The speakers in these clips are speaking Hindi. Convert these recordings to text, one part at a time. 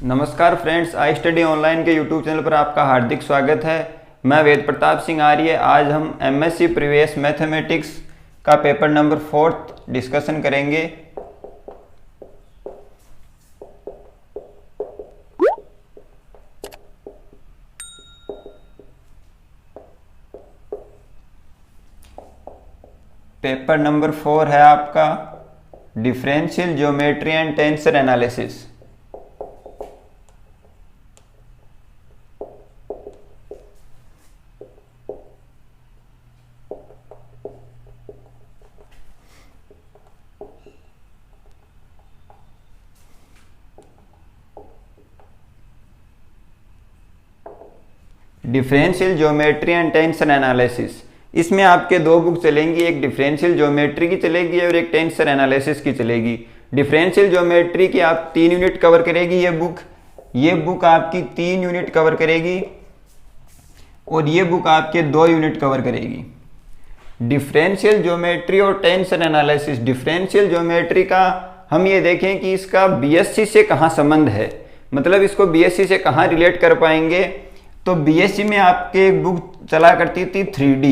नमस्कार फ्रेंड्स, आई स्टडी ऑनलाइन के यूट्यूब चैनल पर आपका हार्दिक स्वागत है। मैं वेद प्रताप सिंह आर्य। आज हम एमएससी प्रीवियस मैथमेटिक्स का पेपर नंबर 4 डिस्कशन करेंगे। पेपर नंबर 4 है आपका differential geometry and tensor analysis. Differential geometry and tensor analysis, इसमें आपके दो बुक चलेंगी, एक डिफरेंशियल ज्योमेट्री की चलेगी और एक टेंसर एनालिसिस की चलेगी। डिफरेंशियल ज्योमेट्री की आप 3 यूनिट कवर करेगी ये बुक आपकी 3 यूनिट कवर करेगी और ये बुक आपके 2 यूनिट कवर करेगी। डिफरेंशियल ज्योमेट्री और टेंसर एनालिसिस, डिफरेंशियल ज्योमेट्री का हम ये देखें कि इसका बीएससी से कहाँ संबंध है, मतलब इसको बीएससी से कहाँ रिलेट कर पाएंगे। तो बीएससी में आपके एक बुक चला करती थी 3D,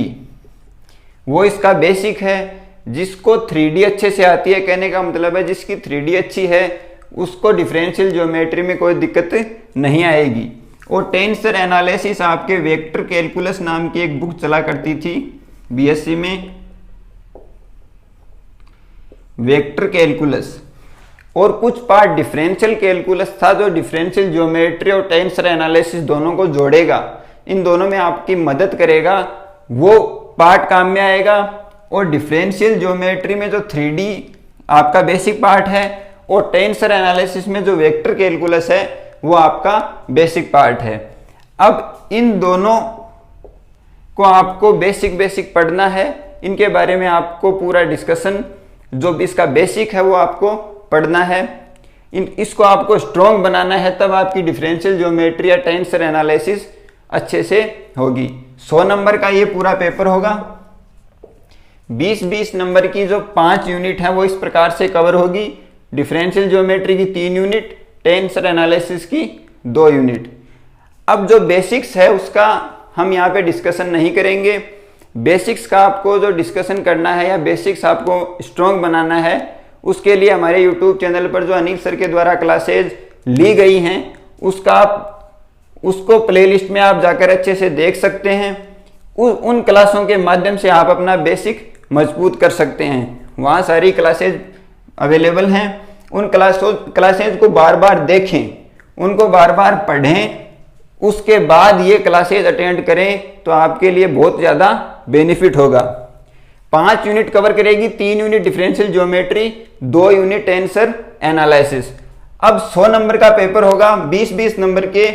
वो इसका बेसिक है। जिसको 3D अच्छे से आती है, कहने का मतलब है जिसकी 3D अच्छी है उसको डिफरेंशियल ज्योमेट्री में कोई दिक्कत नहीं आएगी। और टेंसर एनालिसिस आपके वेक्टर कैलकुलस नाम की एक बुक चला करती थी बीएससी में, वेक्टर कैलकुलस, और कुछ पार्ट डिफरेंशियल कैलकुलस था जो डिफरेंशियल ज्योमेट्री और टेंसर एनालिसिस दोनों को जोड़ेगा, इन दोनों में आपकी मदद करेगा, वो पार्ट काम में आएगा। और डिफरेंशियल ज्योमेट्री में जो 3D आपका बेसिक पार्ट है और टेंसर एनालिसिस में जो वेक्टर कैलकुलस है वो आपका बेसिक पार्ट है। अब इन दोनों को आपको बेसिक पढ़ना है, इनके बारे में आपको पूरा डिस्कशन, जो इसका बेसिक है वो आपको पढ़ना है, इसको आपको स्ट्रॉन्ग बनाना है, तब आपकी डिफरेंशियल ज्योमेट्री या टेंसर एनालिसिस अच्छे से होगी। 100 नंबर का ये पूरा पेपर होगा। 20-20 नंबर की जो 5 यूनिट है वो इस प्रकार से कवर होगी। डिफरेंशियल ज्योमेट्री की 3 यूनिट, टेंसर एनालिसिस की 2 यूनिट। अब जो बेसिक्स है उसका हम यहाँ पे डिस्कशन नहीं करेंगे। बेसिक्स का आपको जो डिस्कशन करना है या बेसिक्स आपको स्ट्रॉन्ग बनाना है, उसके लिए हमारे YouTube चैनल पर जो अनिल सर के द्वारा क्लासेज ली गई हैं उसको प्लेलिस्ट में आप जाकर अच्छे से देख सकते हैं। उन क्लासों के माध्यम से आप अपना बेसिक मजबूत कर सकते हैं। वहाँ सारी क्लासेज अवेलेबल हैं। उन क्लासेज को बार बार देखें, उनको बार बार पढ़ें, उसके बाद ये क्लासेज अटेंड करें तो आपके लिए बहुत ज़्यादा बेनिफिट होगा। 5 यूनिट कवर करेगी, 3 unit differential geometry, 2 unit tensor analysis. अब 100 नंबर का पेपर होगा। 20-20 नंबर के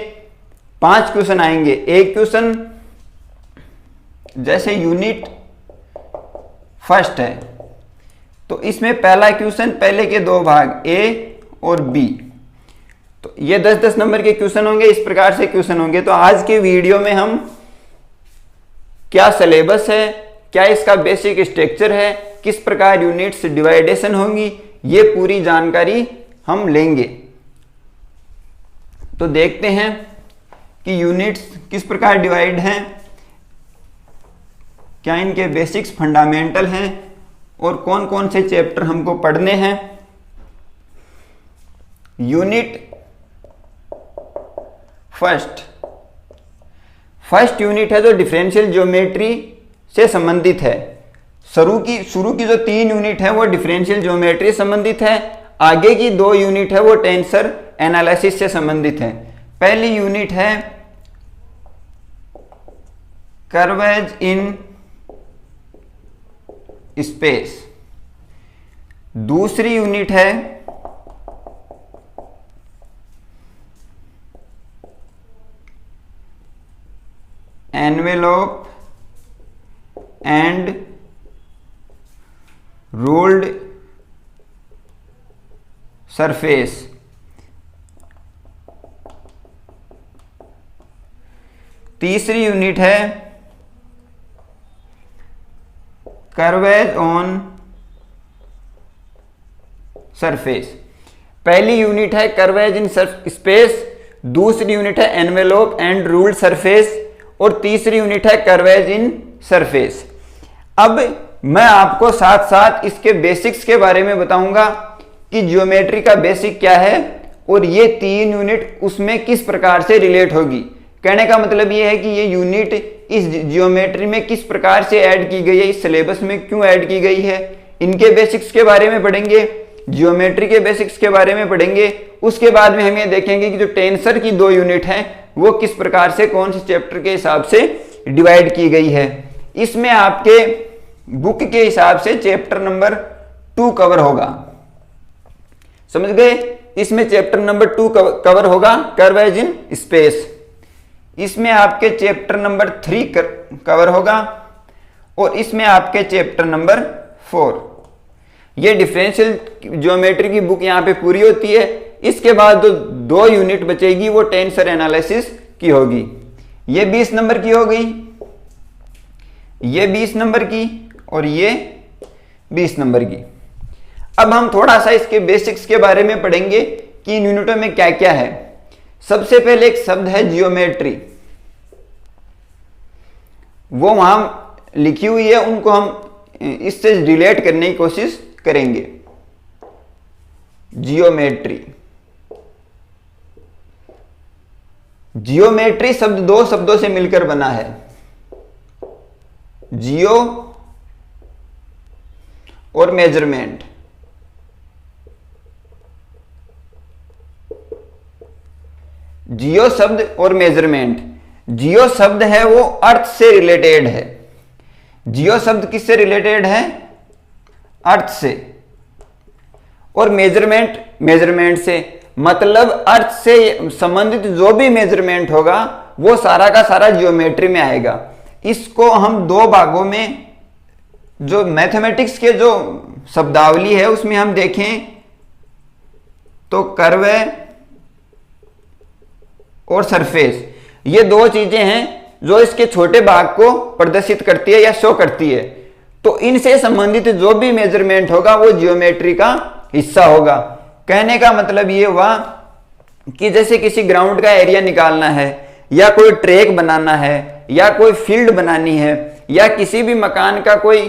5 क्वेश्चन आएंगे। एक क्वेश्चन जैसे यूनिट फर्स्ट है तो इसमें पहला क्वेश्चन, पहले के 2 भाग ए और बी, तो ये 10-10 नंबर के क्वेश्चन होंगे। इस प्रकार से क्वेश्चन होंगे। तो आज के वीडियो में हम क्या सिलेबस है, क्या इसका बेसिक स्ट्रक्चर है, किस प्रकार यूनिट्स डिवाइडेशन होंगी, ये पूरी जानकारी हम लेंगे। तो देखते हैं कि यूनिट्स किस प्रकार डिवाइड हैं, क्या इनके बेसिक्स फंडामेंटल हैं और कौन कौन से चैप्टर हमको पढ़ने हैं। यूनिट फर्स्ट यूनिट है जो डिफरेंशियल ज्योमेट्री से संबंधित है। शुरू की जो 3 यूनिट है वो डिफरेंशियल ज्योमेट्री से संबंधित है। आगे की 2 यूनिट है वो टेंसर एनालिसिस से संबंधित है। पहली यूनिट है कर्वेज इन स्पेस, दूसरी यूनिट है एनवेलोप एंड रूल्ड सरफेस, तीसरी यूनिट है कर्वेज ऑन सरफेस। पहली यूनिट है कर्वेज इन स्पेस, दूसरी यूनिट है एनवेलोप एंड रूल्ड सरफेस, और तीसरी यूनिट है कर्वेज इन सरफेस। अब मैं आपको साथ साथ इसके बेसिक्स के बारे में बताऊंगा कि ज्योमेट्री का बेसिक क्या है और ये 3 यूनिट उसमें किस प्रकार से रिलेट होगी। कहने का मतलब ये है कि ये यूनिट इस ज्योमेट्री में किस प्रकार से ऐड की गई है, इस सिलेबस में क्यों ऐड की गई है, इनके बेसिक्स के बारे में पढ़ेंगे, ज्योमेट्री के बेसिक्स के बारे में पढ़ेंगे। उसके बाद में हम ये देखेंगे कि जो टेंसर की 2 यूनिट हैं वो किस प्रकार से कौन से चैप्टर के हिसाब से डिवाइड की गई है। इसमें आपके बुक के हिसाब से चैप्टर नंबर 2 कवर होगा, समझ गए। इसमें चैप्टर नंबर 2 कवर होगा, कर्वेज इन स्पेस। इसमें आपके चैप्टर नंबर 3 कवर होगा, और इसमें आपके चैप्टर नंबर 4। ये डिफरेंशियल ज्योमेट्री की बुक यहाँ पे पूरी होती है। इसके बाद जो 2 यूनिट बचेगी वो टेंसर एनालिसिस की होगी। ये 20 नंबर की हो गई, ये 20 नंबर की, और ये 20 नंबर की। अब हम थोड़ा सा इसके बेसिक्स के बारे में पढ़ेंगे कि इन यूनिटों में क्या क्या है। सबसे पहले एक शब्द है जियोमेट्री, वो वहां लिखी हुई है, उनको हम इससे रिलेट करने की कोशिश करेंगे। जियोमेट्री, जियोमेट्री शब्द 2 शब्दों से मिलकर बना है, जियो और मेजरमेंट। जियो शब्द और मेजरमेंट। जियो शब्द है वो अर्थ से रिलेटेड है। जियो शब्द किससे रिलेटेड है? अर्थ से। और मेजरमेंट, मेजरमेंट से मतलब अर्थ से संबंधित जो भी मेजरमेंट होगा वो सारा का सारा जियोमेट्री में आएगा। इसको हम 2 भागों में, जो मैथमेटिक्स के जो शब्दावली है उसमें हम देखें तो कर्व और सरफेस, ये 2 चीजें हैं जो इसके छोटे भाग को प्रदर्शित करती है या शो करती है। तो इनसे संबंधित जो भी मेजरमेंट होगा वो जियोमेट्री का हिस्सा होगा। कहने का मतलब ये हुआ कि जैसे किसी ग्राउंड का एरिया निकालना है, या कोई ट्रैक बनाना है, या कोई फील्ड बनानी है, या किसी भी मकान का कोई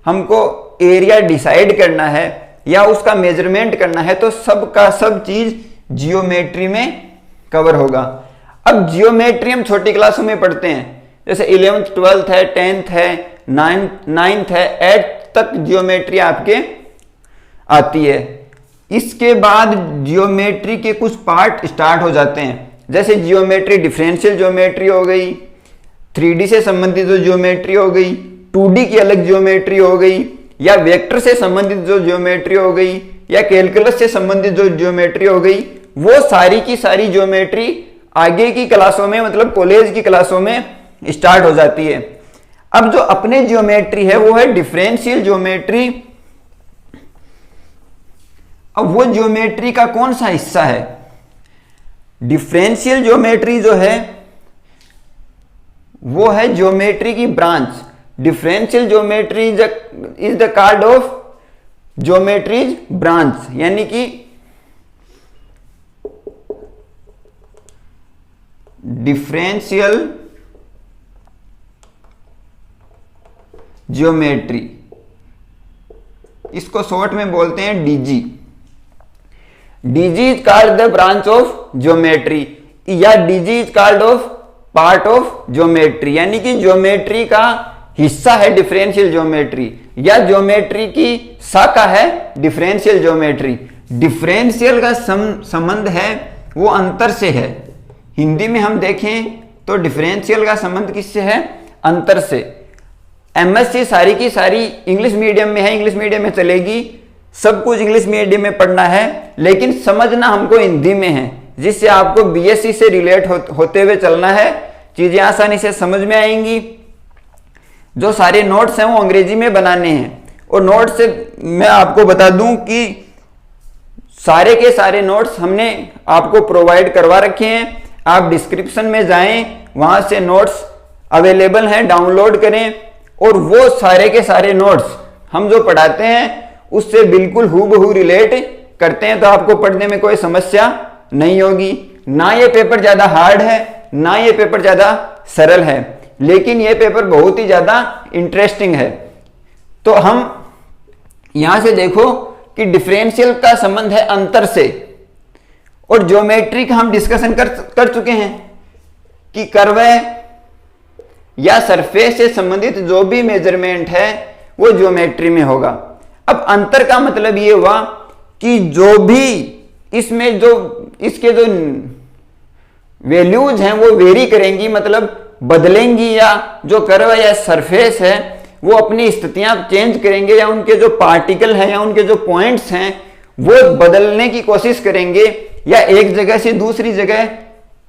हमको एरिया डिसाइड करना है या उसका मेजरमेंट करना है, तो सब का सब चीज जियोमेट्री में कवर होगा। अब जियोमेट्री हम छोटी क्लासों में पढ़ते हैं, जैसे 11th 12th है, 10th है, 9th है, 8th तक जियोमेट्री आपके आती है। इसके बाद जियोमेट्री के कुछ पार्ट स्टार्ट हो जाते हैं, जैसे जियोमेट्री डिफरेंशियल जियोमेट्री हो गई, 3D से संबंधित जो जियोमेट्री हो गई, 2D की अलग जियोमेट्री हो गई, या वेक्टर से संबंधित जो जियोमेट्री हो गई, या कैलकुलस से संबंधित जो जियोमेट्री हो गई, वो सारी की सारी जियोमेट्री आगे की क्लासों में, मतलब कॉलेज की क्लासों में स्टार्ट हो जाती है। अब जो अपने जियोमेट्री है वो है डिफरेंशियल जियोमेट्री। अब वो जियोमेट्री का कौन सा हिस्सा है? डिफरेंशियल ज्योमेट्री जो है वो है ज्योमेट्री की branch. Differential geometry is the card of geometry's branch, यानी कि डिफरेंशियल ज्योमेट्री, इसको शॉर्ट में बोलते हैं DG. DG is called the branch of geometry, या DG is called of part of geometry, यानी कि ज्योमेट्री का हिस्सा है डिफरेंशियल ज्योमेट्री, या ज्योमेट्री की शाखा है डिफरेंशियल ज्योमेट्री। डिफरेंशियल का संबंध है वो अंतर से है। हिंदी में हम देखें तो डिफरेंशियल का संबंध किससे है? अंतर से। एमएससी सारी की सारी इंग्लिश मीडियम में है, इंग्लिश मीडियम में चलेगी, सब कुछ इंग्लिश मीडियम में पढ़ना है, लेकिन समझना हमको हिंदी में है, जिससे आपको बीएससी से रिलेट होते हुए चलना है, चीजें आसानी से समझ में आएंगी। जो सारे नोट्स हैं वो अंग्रेजी में बनाने हैं, और नोट्स से मैं आपको बता दूं कि सारे के सारे नोट्स हमने आपको प्रोवाइड करवा रखे हैं। आप डिस्क्रिप्शन में जाएं, वहां से नोट्स अवेलेबल हैं, डाउनलोड करें, और वो सारे के सारे नोट्स हम जो पढ़ाते हैं उससे बिल्कुल हूबहू रिलेट करते हैं, तो आपको पढ़ने में कोई समस्या नहीं होगी। ना ये पेपर ज्यादा हार्ड है ना ये पेपर ज्यादा सरल है, लेकिन ये पेपर बहुत ही ज्यादा इंटरेस्टिंग है। तो हम यहां से देखो कि डिफरेंशियल का संबंध है अंतर से, और ज्योमेट्री का हम डिस्कशन कर चुके हैं कि कर्व या सरफेस से संबंधित जो भी मेजरमेंट है वो ज्योमेट्री में होगा। अब अंतर का मतलब ये हुआ कि जो भी इसमें जो इसके जो वैल्यूज हैं वो वेरी करेंगी, मतलब बदलेंगी, या जो कर्व या सरफेस है वो अपनी स्थितियां चेंज करेंगे, या उनके जो पार्टिकल हैं या उनके जो पॉइंट्स हैं वो बदलने की कोशिश करेंगे, या एक जगह से दूसरी जगह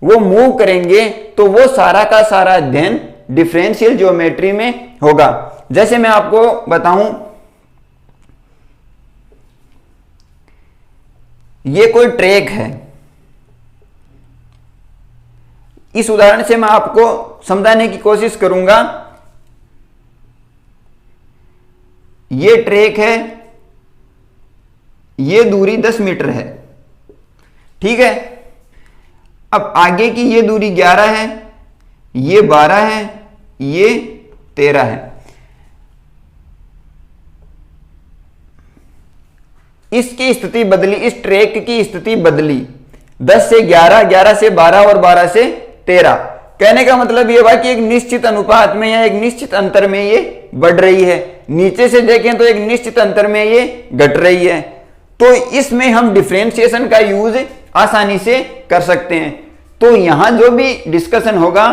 वो मूव करेंगे, तो वो सारा का सारा अध्ययन डिफरेंशियल ज्योमेट्री में होगा। जैसे मैं आपको बताऊं, ये कोई ट्रैक है, इस उदाहरण से मैं आपको समझाने की कोशिश करूंगा। ये ट्रैक है, ये दूरी 10 मीटर है, ठीक है। अब आगे की ये दूरी 11 है, ये 12 है, ये 13 है। इसकी स्थिति बदली, इस ट्रैक की स्थिति बदली, 10 से 11, 11 से 12 और 12 से 13। कहने का मतलब ये हुआ कि एक निश्चित अनुपात में या एक निश्चित अंतर में ये बढ़ रही है। नीचे से देखें तो एक निश्चित अंतर में ये घट रही है। तो इसमें हम डिफरेंशिएशन का यूज आसानी से कर सकते हैं। तो यहां जो भी डिस्कशन होगा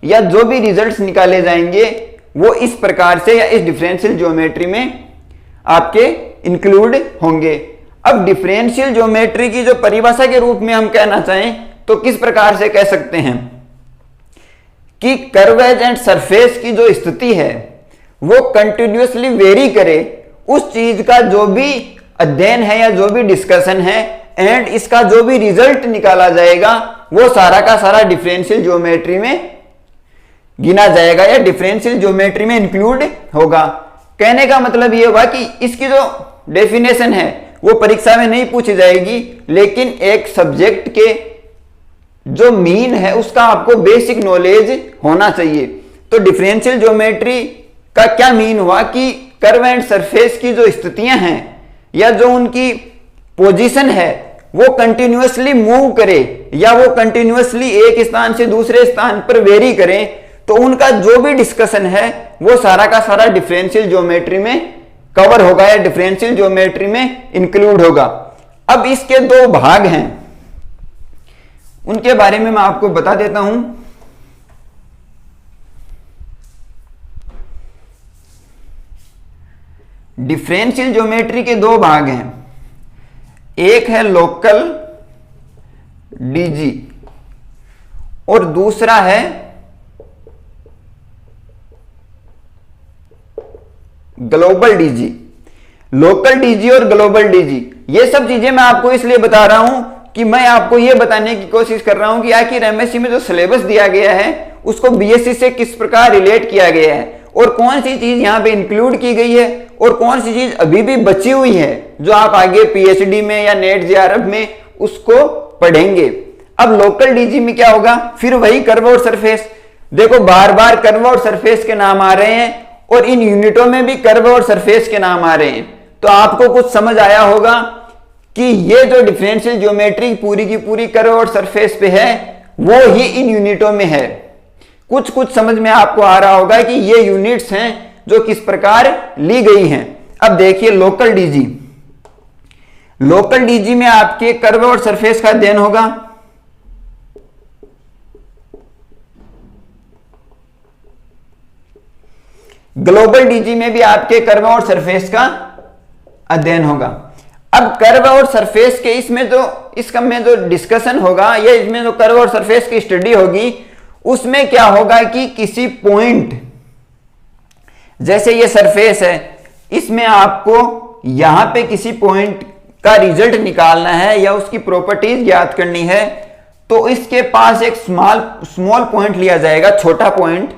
या जो भी रिजल्ट्स निकाले जाएंगे वो इस प्रकार से या इस डिफरेंशियल ज्योमेट्री में आपके इंक्लूड होंगे। अब डिफरेंशियल ज्योमेट्री की जो परिभाषा के रूप में हम कहना चाहें तो किस प्रकार से कह सकते हैं कि कर्वेज एंड सरफेस की जो स्थिति है वो कंटिन्यूअसली वेरी करे, उस चीज का जो भी अध्ययन है या जो भी डिस्कशन है एंड इसका जो भी रिजल्ट निकाला जाएगा वो सारा का सारा डिफरेंशियल ज्योमेट्री में गिना जाएगा या डिफरेंशियल ज्योमेट्री में इंक्लूड होगा। कहने का मतलब यह हुआ कि इसकी जो डेफिनेशन है वो परीक्षा में नहीं पूछी जाएगी, लेकिन एक सब्जेक्ट के जो मीन है उसका आपको बेसिक नॉलेज होना चाहिए। तो डिफरेंशियल ज्योमेट्री का क्या मीन हुआ कि कर्व एंड सरफेस की जो स्थितियां हैं या जो उनकी पोजीशन है वो कंटिन्यूअसली मूव करे या वो कंटिन्यूअसली एक स्थान से दूसरे स्थान पर वेरी करें, तो उनका जो भी डिस्कशन है वो सारा का सारा डिफरेंशियल ज्योमेट्री में कवर होगा या डिफरेंशियल ज्योमेट्री में इंक्लूड होगा। अब इसके दो भाग हैं, उनके बारे में मैं आपको बता देता हूं। डिफरेंशियल ज्योमेट्री के दो भाग हैं, एक है लोकल डीजी और दूसरा है ग्लोबल डीजी। लोकल डीजी और ग्लोबल डीजी, ये सब चीजें मैं आपको इसलिए बता रहा हूं कि मैं आपको यह बताने की कोशिश कर रहा हूं कि आखिर एमएससी में जो सिलेबस दिया गया है उसको बीएससी से किस प्रकार रिलेट किया गया है और कौन सी चीज यहां पे इंक्लूड की गई है और कौन सी चीज अभी भी बची हुई है जो आप आगे पीएचडी में या नेट जेआरएफ में उसको पढ़ेंगे। अब लोकल डीजी में क्या होगा, फिर वही कर्व और सरफेस। देखो बार बार कर्व और सरफेस के नाम आ रहे हैं और इन यूनिटों में भी कर्व और सरफेस के नाम आ रहे हैं, तो आपको कुछ समझ आया होगा कि ये जो डिफरेंशियल ज्योमेट्री पूरी की पूरी कर्व और सरफेस पे है वो ही इन यूनिटों में है। कुछ कुछ समझ में आपको आ रहा होगा कि ये यूनिट्स हैं जो किस प्रकार ली गई हैं। अब देखिए लोकल डीजी, लोकल डीजी में आपके कर्व और सरफेस का अध्ययन होगा। ग्लोबल डीजी में भी आपके कर्व और सरफेस का अध्ययन होगा। अब कर्व और सरफेस के इसमें जो डिस्कशन होगा या इसमें जो कर्व और सरफेस की स्टडी होगी उसमें क्या होगा कि किसी पॉइंट, जैसे ये सरफेस है, इसमें आपको यहां पे किसी पॉइंट का रिजल्ट निकालना है या उसकी प्रॉपर्टीज ज्ञात करनी है, तो इसके पास एक स्मॉल पॉइंट लिया जाएगा, छोटा पॉइंट,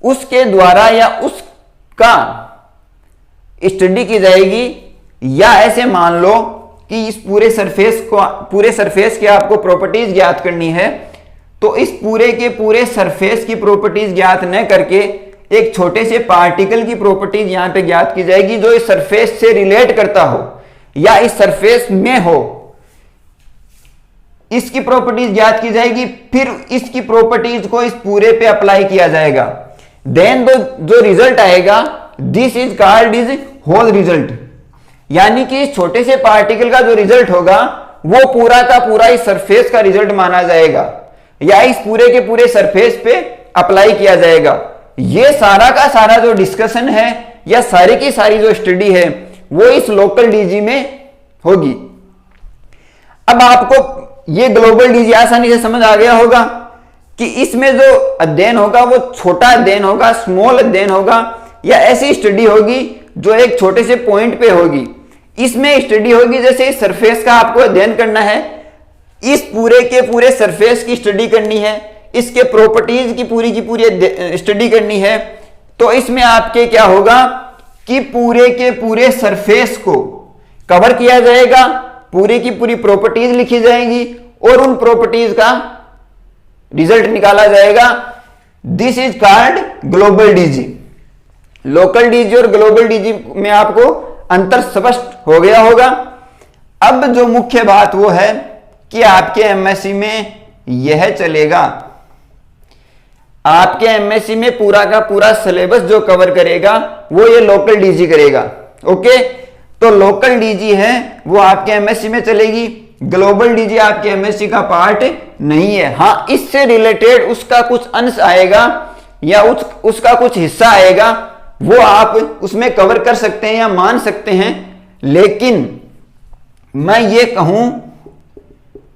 उसके द्वारा या उसका स्टडी की जाएगी। या ऐसे मान लो कि इस पूरे सरफेस की आपको प्रॉपर्टीज ज्ञात करनी है, तो इस पूरे के पूरे सरफेस की प्रॉपर्टीज ज्ञात न करके एक छोटे से पार्टिकल की प्रॉपर्टीज यहां पे ज्ञात की जाएगी जो इस सरफेस से रिलेट करता हो या इस सरफेस में हो, इसकी प्रॉपर्टीज ज्ञात की जाएगी। फिर इसकी प्रॉपर्टीज को इस पूरे पे अप्लाई किया जाएगा। देन जो रिजल्ट आएगा, this is called is whole result, यानी कि इस छोटे से पार्टिकल का जो रिजल्ट होगा वो पूरा का पूरा इस सरफेस का रिजल्ट माना जाएगा या इस पूरे के पूरे सरफेस पे अप्लाई किया जाएगा। ये सारा का सारा जो डिस्कशन है या सारी की सारी जो स्टडी है वो इस लोकल डीजी में होगी। अब आपको ये ग्लोबल डीजी आसानी से समझ आ गया होगा कि इसमें जो अध्ययन होगा वो छोटा अध्ययन होगा, स्मॉल अध्ययन होगा या ऐसी स्टडी होगी जो एक छोटे से पॉइंट पे होगी। इसमें स्टडी होगी जैसे इस सरफेस का आपको अध्ययन करना है, इस पूरे के पूरे सरफेस की स्टडी करनी है, इसके प्रॉपर्टीज की पूरी स्टडी करनी है। तो इसमें आपके क्या होगा कि पूरे के पूरे सरफेस को कवर किया जाएगा, पूरी की पूरी प्रॉपर्टीज लिखी जाएंगी और उन प्रॉपर्टीज का रिजल्ट निकाला जाएगा। This is called global DG. Local DG और ग्लोबल डीजी में आपको अंतर स्पष्ट हो गया होगा। अब जो मुख्य बात वो है कि आपके एमएससी में यह चलेगा, आपके एमएससी में पूरा का पूरा सिलेबस जो कवर करेगा वो ये लोकल डीजी करेगा। ओके, तो लोकल डीजी है वो आपके एमएससी में चलेगी, ग्लोबल डीजी आपके एमएससी का पार्ट नहीं है। हाँ, इससे रिलेटेड उसका कुछ अंश आएगा या उसका कुछ हिस्सा आएगा, वो आप उसमें कवर कर सकते हैं या मान सकते हैं, लेकिन मैं ये कहूं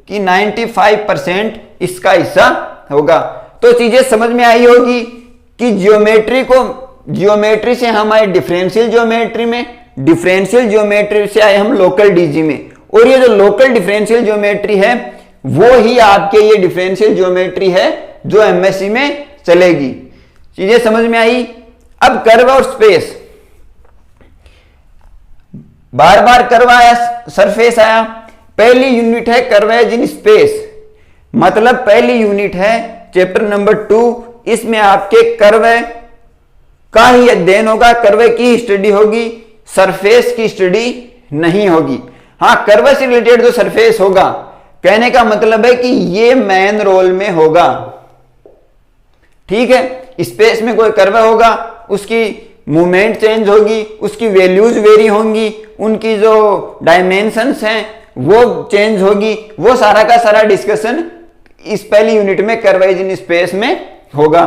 कि 95% इसका हिस्सा होगा। तो चीजें समझ में आई होगी कि ज्योमेट्री से हम आए डिफरेंशियल ज्योमेट्री में, डिफरेंशियल ज्योमेट्री से आए हम लोकल डीजी में, और ये जो लोकल डिफरेंशियल ज्योमेट्री है वो ही आपके ये डिफरेंशियल ज्योमेट्री है जो एमएससी में चलेगी। चीजें समझ में आई। अब कर्व और स्पेस, बार बार कर्व आया, सरफेस आया। पहली यूनिट है कर्वेज इन स्पेस, मतलब पहली यूनिट है चैप्टर नंबर 2, इसमें आपके कर्व का ही अध्ययन होगा, कर्व की स्टडी होगी, सरफेस की स्टडी नहीं होगी। हाँ, कर्व से रिलेटेड जो सरफेस होगा, कहने का मतलब है कि ये मेन रोल में होगा। ठीक है, स्पेस में कोई कर्व होगा, उसकी मूवमेंट चेंज होगी, उसकी वैल्यूज वेरी होंगी, उनकी जो डायमेंशंस हैं वो चेंज होगी। वो सारा का सारा डिस्कशन इस पहली यूनिट में कर्वेज इन स्पेस में होगा।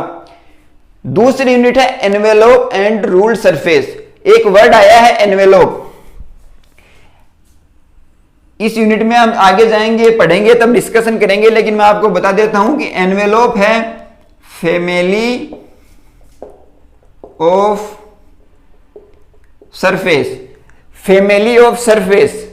दूसरी यूनिट है एनवेलोप एंड रूल्ड सरफेस। एक वर्ड आया है एनवेलोप, इस यूनिट में हम आगे जाएंगे, पढ़ेंगे, तब डिस्कशन करेंगे, लेकिन मैं आपको बता देता हूं कि एनवेलोप है family of surface, family of surface.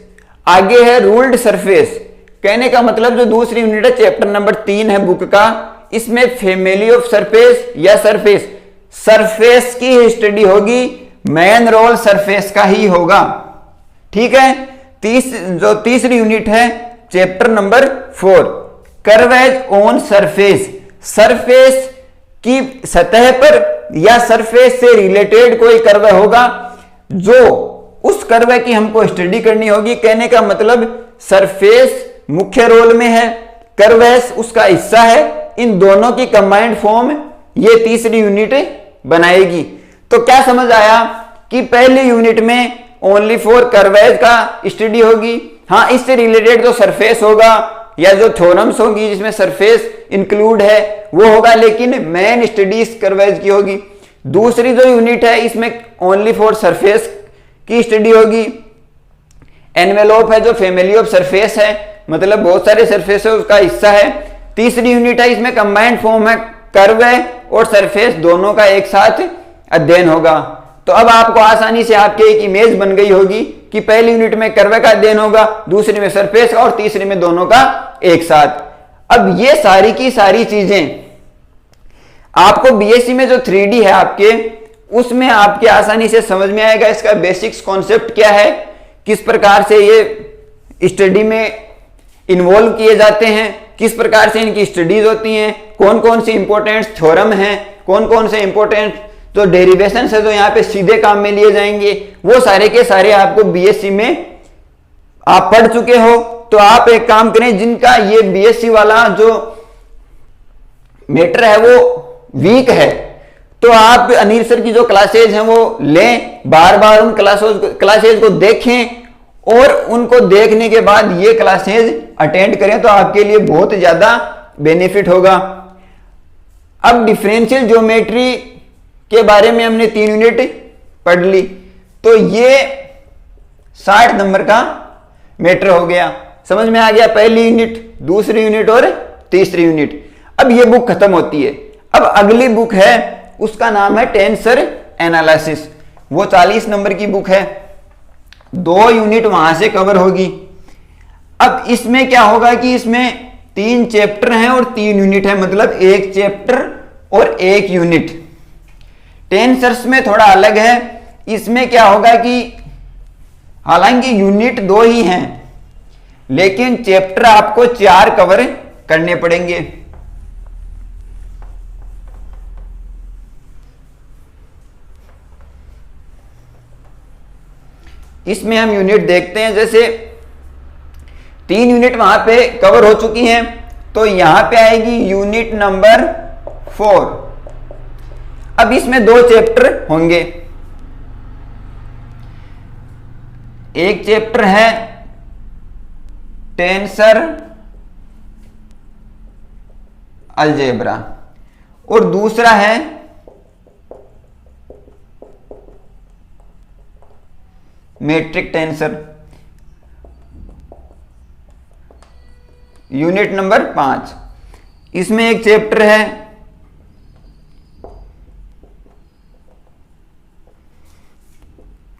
आगे है रूल्ड सरफेस, कहने का मतलब जो दूसरी यूनिट है चैप्टर नंबर 3 है बुक का, इसमें फैमिली ऑफ सरफेस या सरफेस की स्टडी होगी, मेन रोल सरफेस का ही होगा। ठीक है, जो तीसरी यूनिट है chapter number 4, curves on surface, surface की सतह पर या सरफेस से रिलेटेड कोई कर्व होगा, जो उस कर्व की हमको स्टडी करनी होगी। कहने का मतलब सरफेस मुख्य रोल में है, कर्वेस उसका हिस्सा है, इन दोनों की कंबाइंड फॉर्म ये तीसरी यूनिट बनाएगी। तो क्या समझ आया कि पहली यूनिट में ओनली फॉर कर्वेज का स्टडी होगी। हाँ, इससे रिलेटेड जो सरफेस होगा या जो थ्योरम्स होगी जिसमें सरफेस इंक्लूड है वो होगा, लेकिन मेन स्टडी कर्वेज की होगी। दूसरी जो यूनिट है इसमें ओनली फॉर सरफेस की स्टडी होगी। एनवेलोप है जो फैमिली ऑफ सरफेस है, मतलब बहुत सारे सरफेस है उसका हिस्सा है। तीसरी यूनिट है, इसमें कंबाइंड फॉर्म है, कर्व और सरफेस दोनों का एक साथ अध्ययन होगा। तो अब आपको आसानी से आपके एक इमेज बन गई होगी कि पहली यूनिट में कर्व का अध्ययन होगा, दूसरी में सरफेस का और तीसरी में दोनों का एक साथ। अब ये सारी की सारी चीजें आपको बीएससी में जो 3D है आपके, उसमें आपके आसानी से समझ में आएगा। इसका बेसिक्स कॉन्सेप्ट क्या है, किस प्रकार से ये स्टडी में इन्वॉल्व किए जाते हैं, किस प्रकार से इनकी स्टडीज होती हैं, कौन कौन से इंपॉर्टेंट थ्योरम हैं, कौन कौन से इंपॉर्टेंट जो डेरिवेशन है जो यहाँ पे सीधे काम में लिए जाएंगे, वो सारे के सारे आपको बीएससी में आप पढ़ चुके हो। तो आप एक काम करें, जिनका ये बीएससी वाला जो मैटर है वो वीक है, तो आप अनिल सर की जो क्लासेज हैं वो लें, बार बार उन क्लासेज को देखें और उनको देखने के बाद ये क्लासेज अटेंड करें, तो आपके लिए बहुत ज्यादा बेनिफिट होगा। अब डिफरेंशियल ज्योमेट्री के बारे में हमने 3 यूनिट पढ़ ली, तो ये 60 नंबर का मैटर हो गया। समझ में आ गया? पहली यूनिट, दूसरी यूनिट और तीसरी यूनिट। अब ये बुक खत्म होती है। अब अगली बुक है, उसका नाम है टेंसर एनालिसिस। वो 40 नंबर की बुक है, 2 यूनिट वहां से कवर होगी। अब इसमें क्या होगा कि इसमें 3 चैप्टर हैं और 3 यूनिट है, मतलब 1 चैप्टर और 1 यूनिट। टेंसर्स में थोड़ा अलग है, इसमें क्या होगा कि हालांकि यूनिट 2 ही हैं, लेकिन चैप्टर आपको 4 कवर करने पड़ेंगे। इसमें हम यूनिट देखते हैं, जैसे 3 यूनिट वहां पे कवर हो चुकी हैं, तो यहां पे आएगी यूनिट नंबर 4। अब इसमें 2 चैप्टर होंगे। एक चैप्टर है टेंसर अलजेब्रा और दूसरा है मैट्रिक टेंसर, यूनिट नंबर 5। इसमें एक चैप्टर है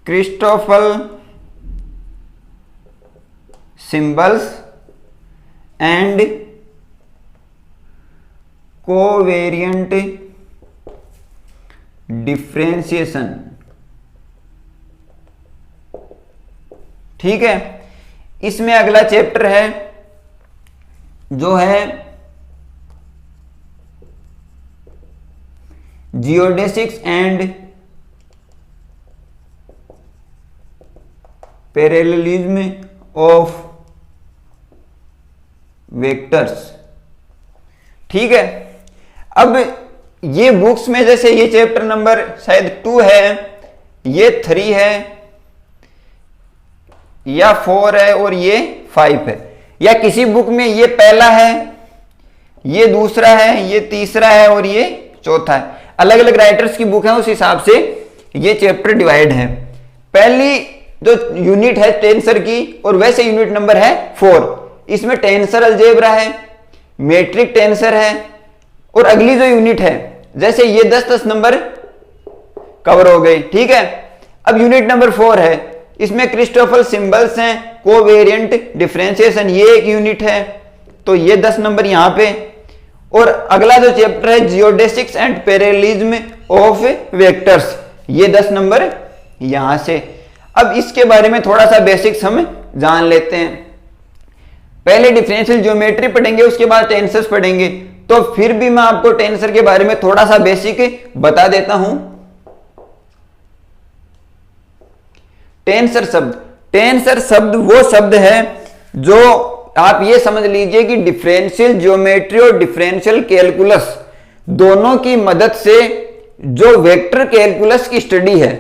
Christoffel symbols and covariant differentiation. ठीक है। इसमें अगला चैप्टर है जो है geodesics and parallelism of vectors. ठीक है। अब ये बुक्स में जैसे ये चैप्टर नंबर शायद 2 है, ये 3 है या 4 है और ये 5 है, या किसी बुक में ये पहला है, ये दूसरा है, ये तीसरा है और ये चौथा है। अलग अलग राइटर्स की बुक है, उस हिसाब से ये चैप्टर डिवाइड है। पहली जो यूनिट है टेंसर की, और वैसे यूनिट नंबर है 4। इसमें टेंसर अलजेब्रा है, मैट्रिक टेंसर है, और अगली जो यूनिट है जैसे ये 10-10 नंबर कवर हो गए। ठीक है। अब यूनिट नंबर 4 है, इसमें क्रिस्टोफल सिंबल्स हैं, कोवेरिएंट डिफरेंशिएशन, ये एक यूनिट है, तो ये 10 नंबर यहां पे। और अगला जो चैप्टर है geodesics and parallelism of vectors, ये 10 नंबर यहां से। अब इसके बारे में थोड़ा सा बेसिक्स हम जान लेते हैं। पहले डिफरेंशियल ज्योमेट्री पढ़ेंगे, उसके बाद टेंसर्स पढ़ेंगे, तो फिर भी मैं आपको टेंसर के बारे में थोड़ा सा बेसिक बता देता हूं। टेंसर शब्द वो शब्द है जो आप ये समझ लीजिए कि डिफरेंशियल ज्योमेट्री और डिफरेंशियल कैलकुलस दोनों की मदद से जो वेक्टर कैलकुलस की स्टडी है,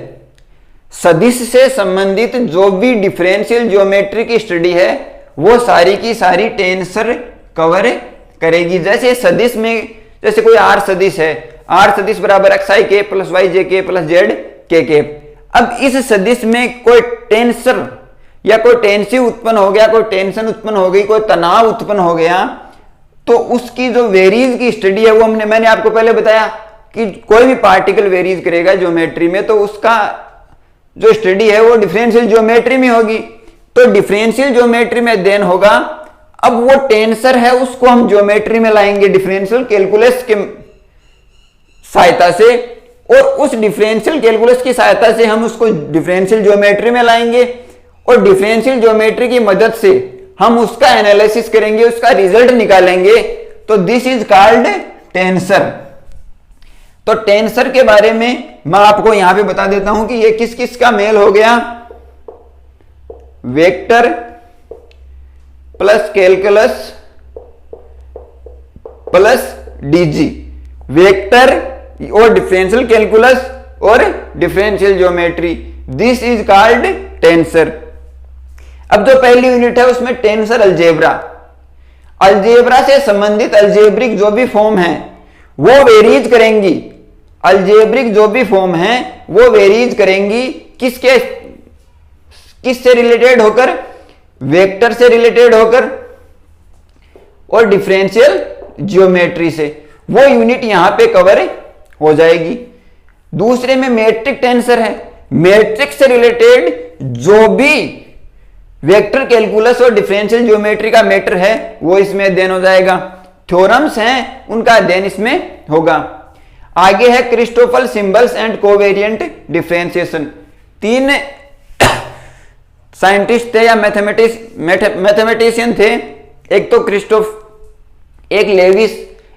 सदिश से संबंधित जो भी डिफरेंशियल ज्योमेट्री की स्टडी है, वो सारी की सारी टेंसर कवर करेगी। जैसे सदिश में जैसे कोई आर सदिश है, आर सदिश बराबर एक्स आई के प्लस वाई जे के प्लस जेड के के। अब इस सदिश में कोई टेंसर या कोई टेंसिव उत्पन्न हो गया, कोई टेंशन उत्पन्न हो गई, कोई तनाव उत्पन्न हो गया, तो उसकी जो वेरीज की स्टडी है वो मैंने आपको पहले बताया कि कोई भी पार्टिकल वेरीज करेगा ज्योमेट्री में, तो उसका जो स्टडी है वो डिफरेंशियल ज्योमेट्री में होगी। तो डिफरेंशियल ज्योमेट्री में अध्ययन होगा। अब वो टेंसर है उसको हम ज्योमेट्री में लाएंगे डिफरेंशियल कैलकुलस के सहायता से, और उस डिफरेंशियल कैलकुलस की सहायता से हम उसको डिफरेंशियल ज्योमेट्री में लाएंगे। और डिफरेंशियल ज्योमेट्री की मदद से हम उसका एनालिसिस करेंगे, उसका रिजल्ट निकालेंगे, तो दिस इज कॉल्ड टेंसर। तो टेंसर के बारे में मैं आपको यहां पे बता देता हूं कि ये किस किस का मेल हो गया, vector plus calculus plus DG, vector और डिफरेंशियल कैलकुलस और differential geometry, this is called tensor. अब जो पहली यूनिट है उसमें टेंसर अलजेब्रा, अलजेब्रा से संबंधित अलजेब्रिक जो भी फॉर्म है वो वेरीज करेंगी, अलजेब्रिक जो भी फॉर्म है वो वेरीज करेंगी किससे रिलेटेड होकर, वेक्टर से रिलेटेड होकर और डिफरेंशियल ज्योमेट्री से, वो यूनिट यहां पे कवर हो जाएगी। दूसरे में मैट्रिक टेंसर है, मैट्रिक से रिलेटेड जो भी वेक्टर कैलकुलस और डिफरेंशियल ज्योमेट्री का मैटर है वो इसमें अध्ययन हो जाएगा, थ्योरम्स हैं उनका अध्ययन इसमें होगा। आगे है Christoffel symbols and covariant differentiation, तीन साइंटिस्ट थे या मैथमेटिशियन थे, एक तो क्रिस्टोफ, एक लेविस,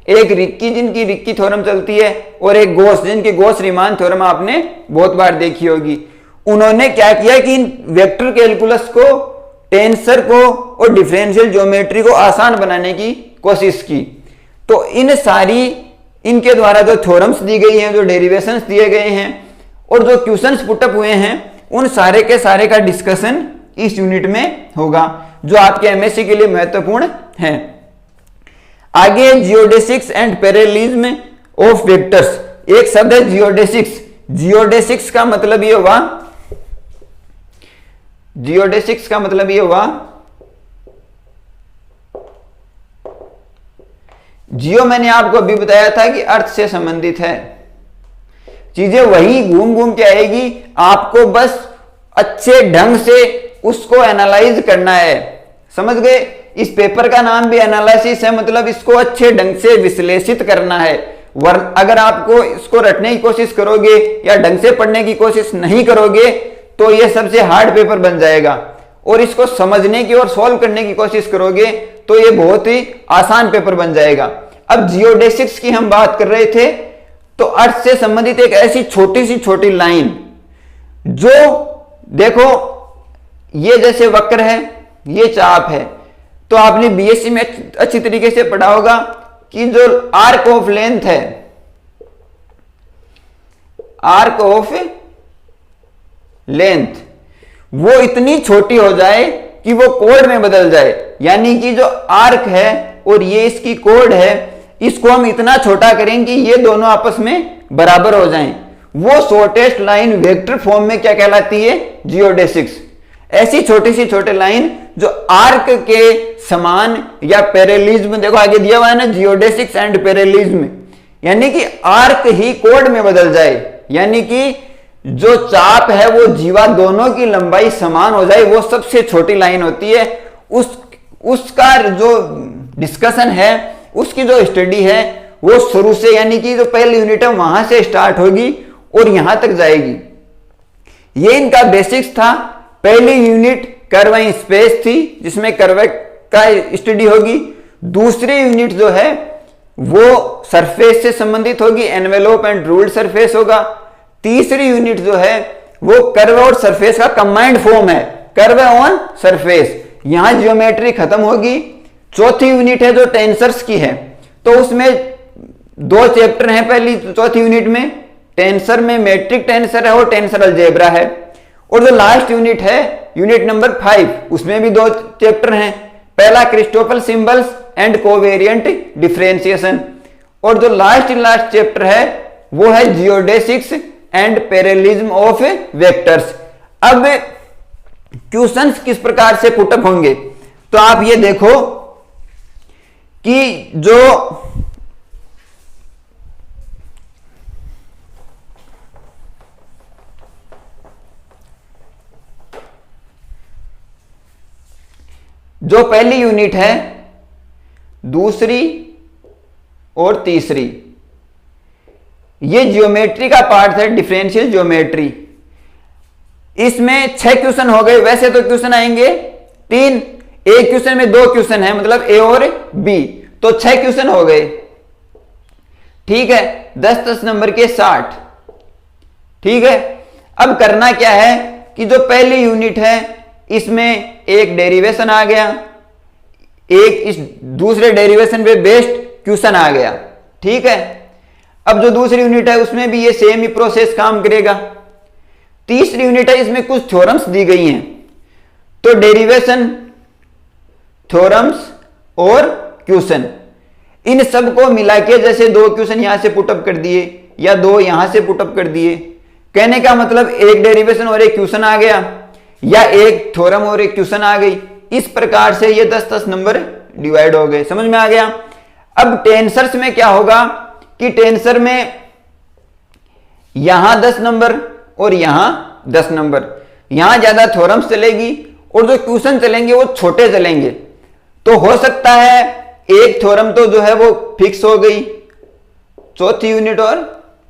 एक रिक्की जिनकी रिक्की थ्योरम चलती है, और एक गोस जिनकी गोस रीमान थ्योरम आपने बहुत बार देखी होगी। उन्होंने क्या किया कि इन वेक्टर कैलकुलस को, टेंसर को और डिफरेंशियल ज्योमेट्री को आसान बनाने की कोशिश की। तो इन सारी, इनके द्वारा जो थ्योरम्स दी गई हैं, जो डेरिवेशंस दिए गए हैं और जो क्वेश्चंस पुटअप हुए हैं, उन सारे के सारे का डिस्कशन इस यूनिट में होगा, जो आपके एमएससी के लिए महत्वपूर्ण है। आगे geodesics and parallelism of vectors, एक शब्द है जियोडेसिक्स, जियोडेसिक्स का मतलब ये हुआ, जियोडेसिक्स का मतलब ये हुआ, जियो मैंने आपको अभी बताया था कि अर्थ से संबंधित है, चीजें वही घूम घूम के आएगी, आपको बस अच्छे ढंग से उसको एनालाइज करना है, समझ गए। इस पेपर का नाम भी एनालिसिस है, मतलब इसको अच्छे ढंग से विश्लेषित करना है। अगर आपको इसको रटने की कोशिश करोगे या ढंग से पढ़ने की कोशिश नहीं करोगे तो ये सबसे हार्ड पेपर बन जाएगा, और इसको समझने की और सॉल्व करने की कोशिश करोगे तो ये बहुत ही आसान पेपर बन जाएगा। अब जियोडेसिक्स की हम बात कर रहे थे, तो अर्थ से संबंधित एक ऐसी छोटी सी छोटी लाइन, जो देखो ये जैसे वक्र है, ये चाप है, तो आपने बीएससी में अच्छी तरीके से पढ़ा होगा कि जो आर्क ऑफ लेंथ है, आर्क ऑफ लेंथ, वो इतनी छोटी हो जाए कि वो कोड में बदल जाए, यानी कि जो आर्क है और ये इसकी कोड है, इसको हम इतना छोटा करें कि ये दोनों आपस में बराबर हो जाएं। वो शॉर्टेस्ट लाइन वेक्टर फॉर्म में क्या कहलाती है, जियोडेसिक्स। ऐसी छोटी सी छोटी लाइन जो आर्क के समान या पैरेलिज्म, देखो आगे दिया हुआ है ना, जियोडेसिक्स एंड पैरेलिज्म, यानी कि आर्क ही कोड में बदल जाए, यानी कि जो चाप है वो जीवा दोनों की लंबाई समान हो जाए, वो सबसे छोटी लाइन होती है। उसका जो डिस्कशन है, उसकी जो स्टडी है, वो शुरू से, यानी कि जो पहली यूनिट है वहां से स्टार्ट होगी और यहां तक जाएगी। ये इनका बेसिक्स था। पहली यूनिट कर्व इन स्पेस थी, जिसमें कर्व का स्टडी होगी। दूसरी यूनिट जो है वो सरफेस से संबंधित होगी, एनवेलोप एंड रूल्ड सरफेस होगा। तीसरी यूनिट जो है वो कर्व और सरफेस का कंबाइंड फॉर्म है, कर्व ऑन सरफेस, यहां जियोमेट्री खत्म होगी। चौथी यूनिट है जो टेंसर्स की है, तो उसमें दो चैप्टर हैं पहली चौथी यूनिट में, टेंसर में मैट्रिक टेंसर है और टेंसर अलजेब्रा है। और जो लास्ट यूनिट है यूनिट नंबर 5, उसमें भी दो चैप्टर हैं, पहला Christoffel symbols and covariant differentiation, और जो लास्ट चैप्टर है वो है जियोडेसिक्स एंड पैरेलिज्म ऑफ वेक्टर्स। अब क्वेश्चंस किस प्रकार से पुटअप होंगे, तो आप ये देखो कि जो पहली यूनिट है, दूसरी और तीसरी, ये ज्योमेट्री का पार्ट है, डिफरेंशियल ज्योमेट्री। इसमें 6 क्वेश्चन हो गए। वैसे तो क्वेश्चन आएंगे 3, एक क्वेश्चन में 2 क्वेश्चन है, मतलब ए और बी, तो 6 क्वेश्चन हो गए। ठीक है, 10-10 नंबर के 60। ठीक है, अब करना क्या है कि जो पहली यूनिट है इसमें एक डेरिवेशन आ गया, एक इस दूसरे डेरिवेशन पे बेस्ड क्वेश्चन आ गया। ठीक है, अब जो दूसरी यूनिट है उसमें भी ये सेम ही प्रोसेस काम करेगा। तीसरी यूनिट है, इसमें कुछ थ्योरम्स दी गई हैं, तो डेरिवेशन, थ्योरम्स और क्वेश्चन, इन सबको मिला के जैसे 2 क्वेश्चन यहां से पुटअप कर दिए या 2 यहां से पुटअप कर दिए, कहने का मतलब एक डेरिवेशन और एक क्वेश्चन आ गया या एक थ्योरम और एक क्वेश्चन आ गई। इस प्रकार से ये 10-10 नंबर डिवाइड हो गए। समझ में आ गया। अब टेंसर्स में क्या होगा कि टेंसर में यहां 10 नंबर और यहां 10 नंबर, यहां ज्यादा थ्योरम्स चलेगी और जो क्वेश्चन चलेंगे वो छोटे चलेंगे। तो हो सकता है एक थ्योरम तो जो है वो फिक्स हो गई, चौथी यूनिट और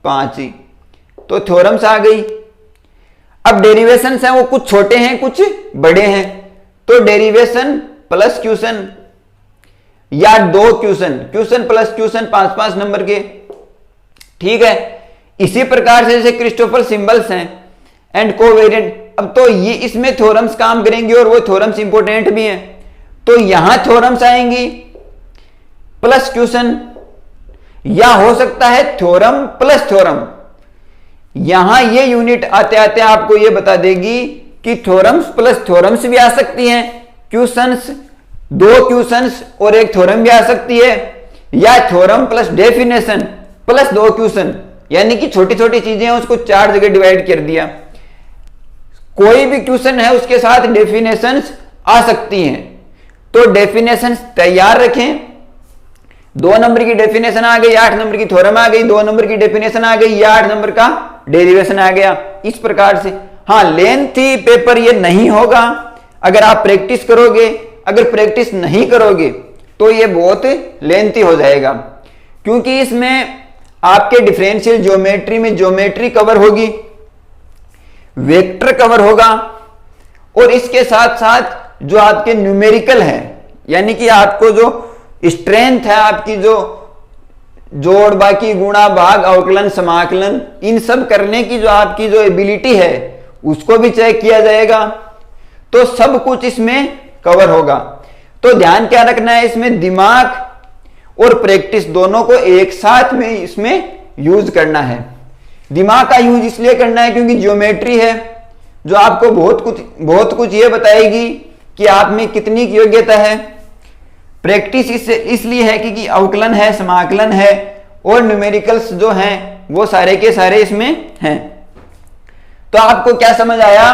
5 ही, तो थ्योरम्स आ गई। अब डेरिवेशंस हैं वो कुछ छोटे हैं कुछ बड़े हैं, तो डेरिवेशन प्लस क्वेश्चन या 2 question, question plus question 5-5 number के। ठीक है, इसी प्रकार से जैसे क्रिस्टोफर सिंबल्स हैं एंड कोवेरिएंट, अब तो ये इसमें थ्योरम्स काम करेंगे और वो थ्योरम्स इंपॉर्टेंट भी हैं, तो यहां थ्योरम्स आएंगी प्लस क्वेश्चन, या हो सकता है थ्योरम प्लस थ्योरम। यहां ये यूनिट आते आते आपको ये बता देगी कि थ्योरम्स प्लस थ्योरम्स भी आ सकती हैं, क्वेश्चंस, 2 क्वेश्चंस और एक थ्योरम भी आ सकती है, या theorem plus definition plus 2 question, यानी कि छोटी छोटी चीजें हैं उसको 4 जगह डिवाइड कर दिया। कोई भी क्वेश्चन है उसके साथ डेफिनेशंस आ सकती हैं, तो डेफिनेशंस तैयार रखें। 2 नंबर की डेफिनेशन आ गई, 8 नंबर की थ्योरम आ गई, 2 नंबर की डेफिनेशन आ गई या 8 नंबर का डेरिवेशन आ गया। इस प्रकार से हाँ, लेंथी पेपर ये नहीं होगा अगर आप प्रैक्टिस करोगे, अगर प्रैक्टिस नहीं करोगे तो ये बहुत लेंथी हो जाएगा, क्योंकि इसमें आपके डिफरेंशियल ज्योमेट्री में ज्योमेट्री कवर होगी, वेक्टर कवर होगा, और इसके साथ साथ जो आपके न्यूमेरिकल है, यानी कि आपको जो स्ट्रेंथ है, आपकी जो जोड़, बाकी, गुणा, भाग, अवकलन, समाकलन, इन सब करने की जो आपकी जो एबिलिटी है उसको भी चेक किया जाएगा। तो सब कुछ इसमें कवर होगा। तो ध्यान क्या रखना है, इसमें दिमाग और प्रैक्टिस दोनों को एक साथ में इसमें यूज करना है। दिमाग का यूज इसलिए करना है क्योंकि ज्योमेट्री है जो आपको बहुत कुछ ये बताएगी कि आप में कितनी की योग्यता है। प्रैक्टिस इसलिए है कि अवकलन है, समाकलन है और न्यूमेरिकल्स जो हैं वो सारे के सारे इसमें हैं। तो आपको क्या समझ आया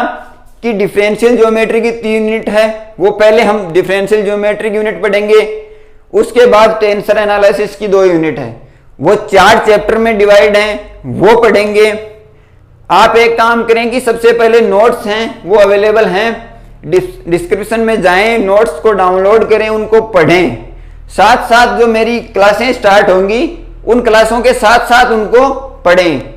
कि डिफरेंशियल ज्योमेट्री की 3 यूनिट है, वो पहले हम डिफरेंशियल ज्योमेट्री की यूनिट पढ़ेंगे, उसके बाद टेंसर एनालिसिस की 2 यूनिट है, वो 4 चैप्टर में डिवाइड हैं, वो पढ़ेंगे। आप एक काम करें कि सबसे पहले नोट्स हैं वो अवेलेबल हैं, डिस्क्रिप्शन में जाएं, नोट्स को डाउनलोड करें, उनको पढ़ें। साथ साथ जो मेरी क्लासें स्टार्ट होंगी उन क्लासों के साथ साथ उनको पढ़ें।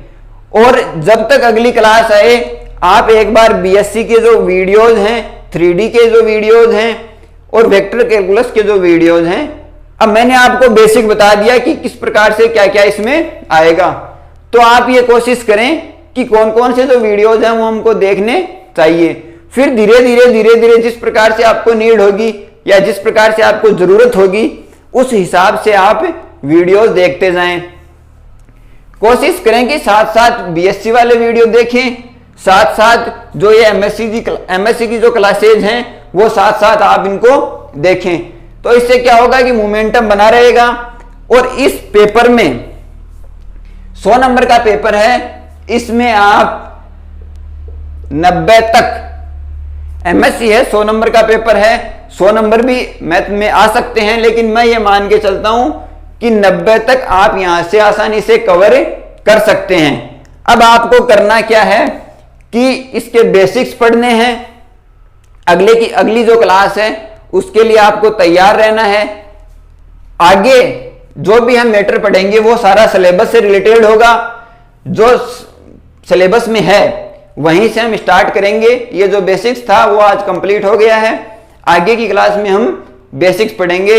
और जब तक अगली क्लास आए आप एक बार बीएससी के जो वीडियोज हैं, 3D के जो वीडियोज हैं और वेक्टर कैलकुलस के जो वीडियोज हैं, अब मैंने आपको बेसिक बता दिया कि किस प्रकार से क्या क्या इसमें आएगा। तो आप ये कोशिश करें कि कौन कौन से जो वीडियोज हैं वो हमको देखने चाहिए। फिर धीरे धीरे जिस प्रकार से आपको नीड होगी या जिस प्रकार से आपको जरूरत होगी उस हिसाब से आप वीडियोस देखते जाएं। कोशिश करें कि साथ साथ बीएससी वाले वीडियो देखें, साथ साथ जो ये एमएससी की जो क्लासेज हैं वो साथ साथ आप इनको देखें। तो इससे क्या होगा कि मोमेंटम बना रहेगा। और इस पेपर में 100 नंबर का पेपर है, इसमें आप 90 तक, एमएससी है 100 नंबर का पेपर है, 100 नंबर भी मैथ में आ सकते हैं, लेकिन मैं ये मान के चलता हूं कि 90 तक आप यहां से आसानी से कवर कर सकते हैं। अब आपको करना क्या है कि इसके बेसिक्स पढ़ने हैं, अगली जो क्लास है उसके लिए आपको तैयार रहना है। आगे जो भी हम मैटर पढ़ेंगे वो सारा सिलेबस से रिलेटेड होगा, जो सिलेबस में है वहीं से हम स्टार्ट करेंगे। ये जो बेसिक्स था वो आज कंप्लीट हो गया है। आगे की क्लास में हम बेसिक्स पढ़ेंगे।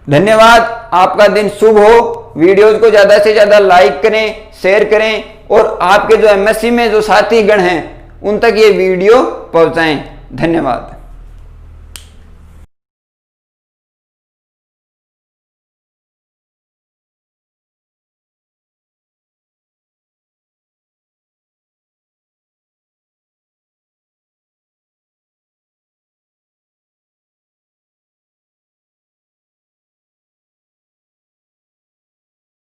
धन्यवाद। आपका दिन शुभ हो। वीडियोज को ज्यादा से ज्यादा लाइक करें, शेयर करें और आपके जो एमएससी में जो साथी गण हैं उन तक ये वीडियो पहुंचाएं। धन्यवाद।